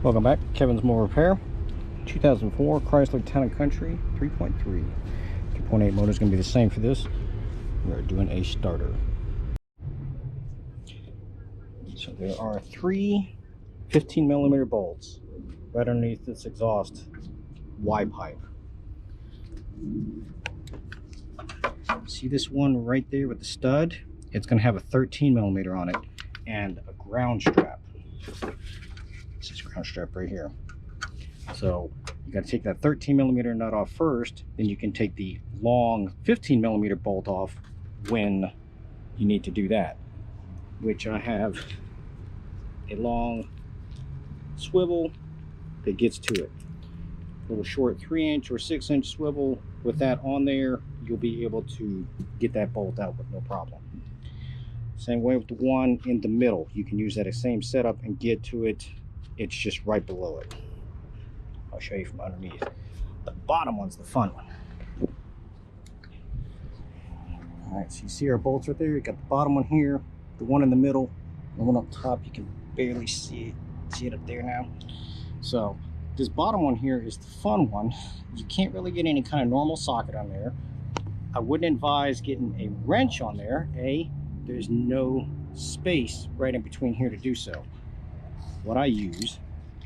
Welcome back. Kevin's Motor Repair. 2004 Chrysler Town and Country 3.3. 3.8 motor is going to be the same for this. We're doing a starter. So there are three 15mm bolts right underneath this exhaust Y pipe. See this one right there with the stud? It's going to have a 13mm on it and a ground strap. This is ground strap right here. So you got to take that 13mm nut off first, then you can take the long 15mm bolt off when you need to do that, which I have a long swivel that gets to it. A little short 3-inch or 6-inch swivel. With that on there, you'll be able to get that bolt out with no problem. Same way with the one in the middle. You can use that same setup and get to it. It's just right below it. I'll show you from underneath. The bottom one's the fun one. Alright, so you see our bolts right there. You got the bottom one here, the one in the middle, the one up top. You can barely see it up there now. So this bottom one here is the fun one. You can't really get any kind of normal socket on there. I wouldn't advise getting a wrench on there. There's no space right in between here to do so. What I use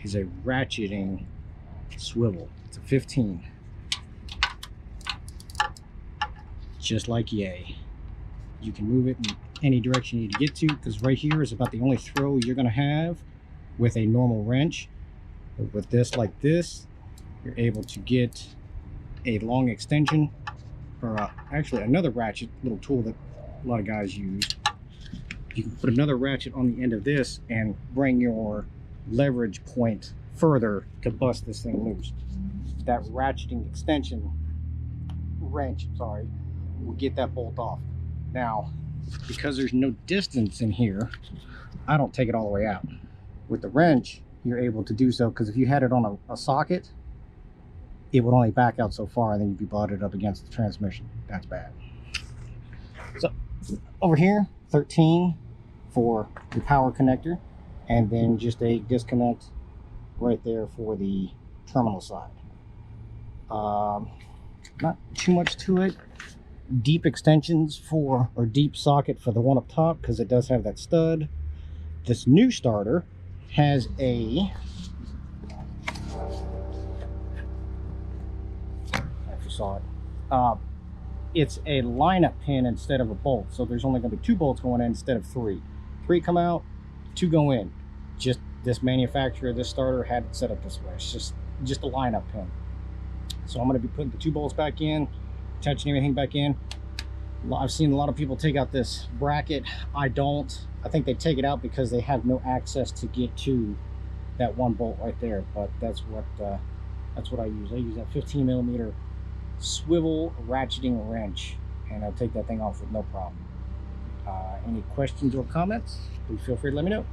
is a ratcheting swivel. It's a 15. Just like yay. You can move it in any direction you need to get to, because right here is about the only throw you're going to have with a normal wrench. But with this like this, you're able to get a long extension, or actually another ratchet little tool that a lot of guys use. You can put another ratchet on the end of this and bring your leverage point further to bust this thing loose. That ratcheting extension wrench, will get that bolt off. Now, because there's no distance in here, I don't take it all the way out. With the wrench, you're able to do so, because if you had it on a socket, it would only back out so far, and then you'd be butted up against the transmission. That's bad. So over here, 13 for the power connector, and then just a disconnect right there for the terminal side. Not too much to it. Deep extensions or deep socket for the one up top, because it does have that stud. This new starter has if you saw it, it's a lineup pin instead of a bolt, so there's only going to be 2 bolts going in instead of 3. 3 come out, 2 go in. Just this manufacturer, this starter had it set up this way. It's just a lineup pin. So I'm going to be putting the 2 bolts back in, attaching everything back in. I've seen a lot of people take out this bracket. I don't. I think they take it out because they have no access to get to that 1 bolt right there. But that's what I use. I use that 15mm swivel ratcheting wrench, and I'll take that thing off with no problem. Any questions or comments, please feel free to let me know.